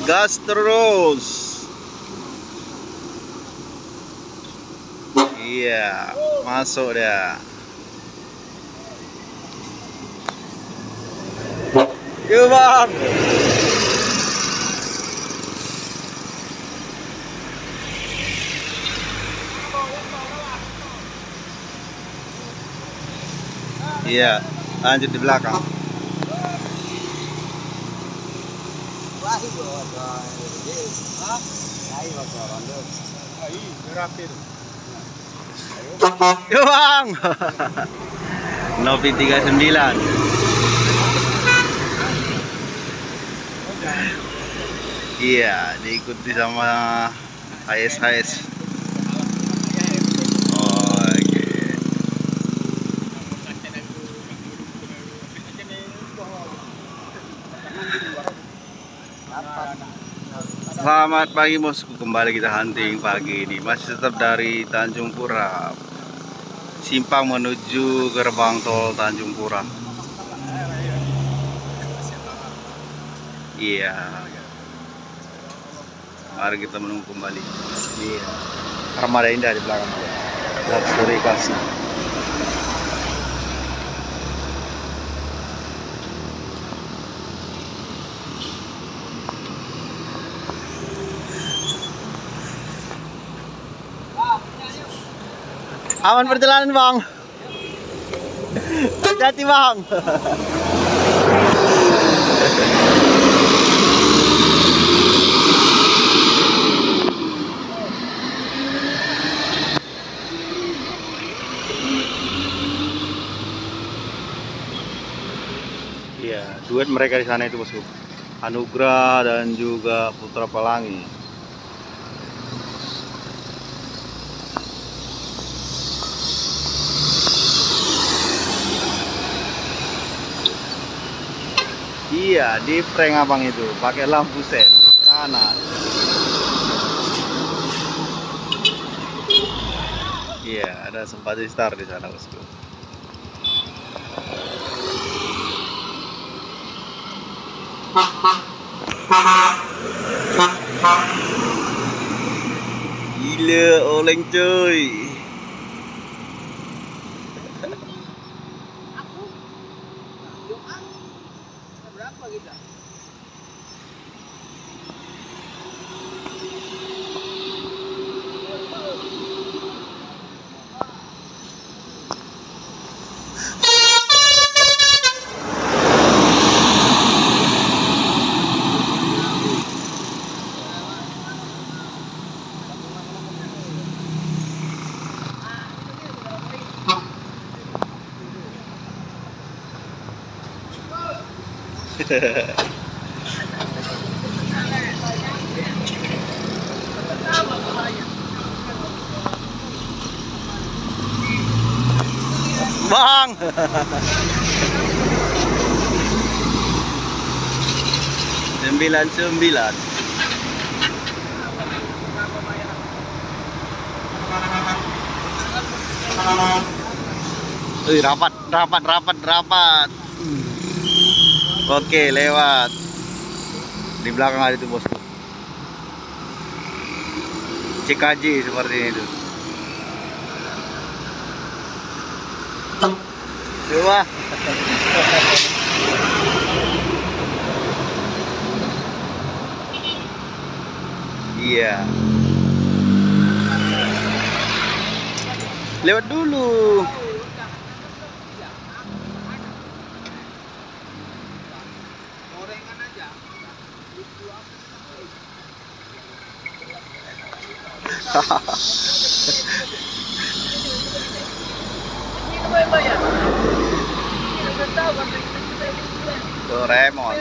Gas terus. Iya, masuk dah. Yuk bang. Iya, lanjut di belakang. Yo bang. Novi 39. Iya, diikuti sama HS. Selamat pagi bosku, kembali kita hunting pagi ini. Masih tetap dari Tanjung Pura, simpang menuju gerbang tol Tanjung Pura. Iya, mari kita menunggu kembali. Iya, armada indah di belakang. Luxury kasih. Aman perjalanan bang. Hati-hati bang. Iya, duet mereka di sana itu bosku. Anugrah dan juga Putra Pelangi. Iya, di prank abang itu pakai lampu set kanan. Iya, ada Simpati Star di sana bosku. Gila, oleng cuy. Berapa kita? Bang. 99. Rapat. Oke, lewat. Di belakang ada itu bosku. CKJ seperti itu. Coba. Iya. Lewat dulu. Gorengan aja. Doraemon.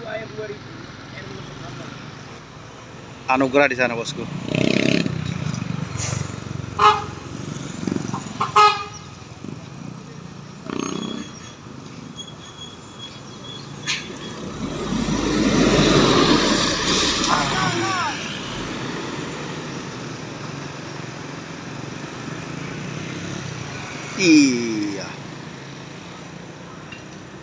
Air 2000. Anugerah di sana, bosku. Iya,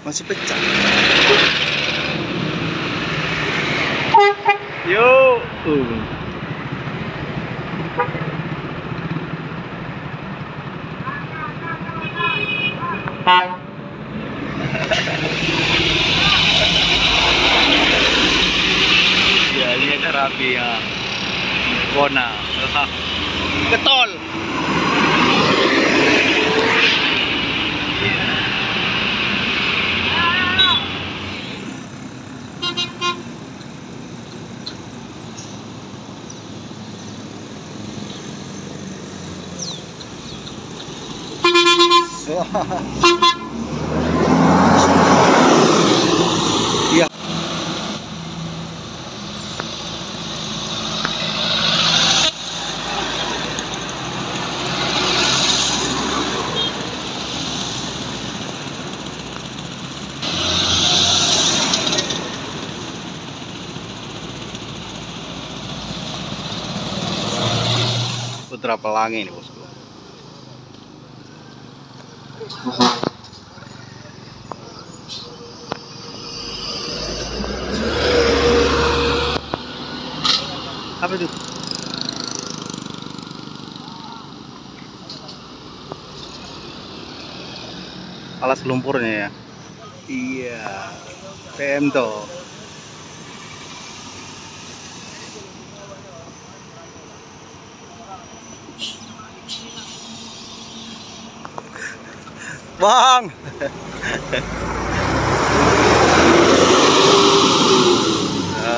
masih pecah. Yuk. Ya, ini ada rapi ya. Kona. Ketol. Iya. Putra Pelangi ini, bosku. Apa itu? Alas lumpurnya ya. Iya. PM toh. Bang.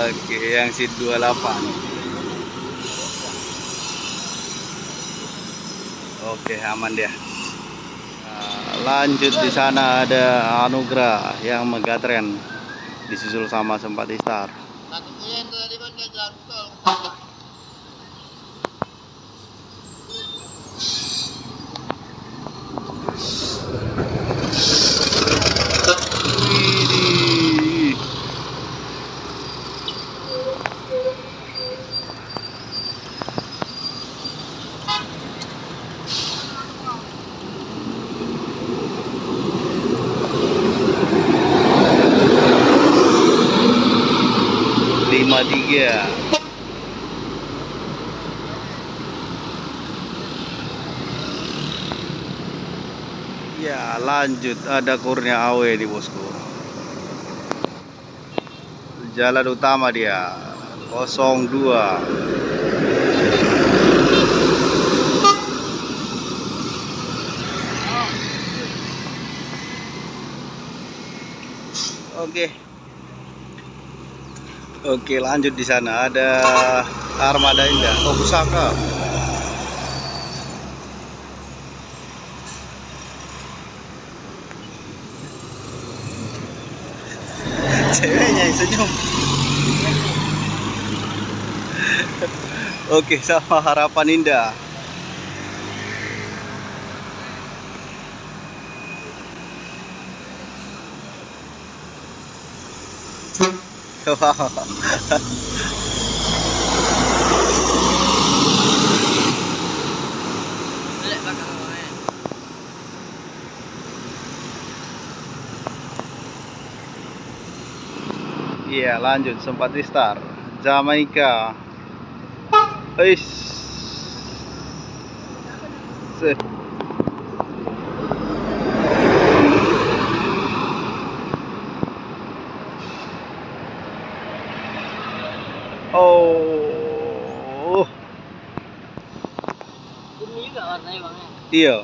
Oke, yang seat 28. Oke, aman dia. Nah, lanjut di sana ada Anugerah yang Megatren disusul sama Sempat Star. Widih. Lima tiga. Ya, lanjut ada Kurnia AW di, bosku. Jalan utama dia 02. Oke, lanjut di sana ada Armada Indah. Oh, Pusaka. Ceweknya yang senyum. Oke, sama Harapan Indah. Iya, lanjut Sempat Star Jamaika. Eish. Oh. Ini juga warnanya bang ya. Iya.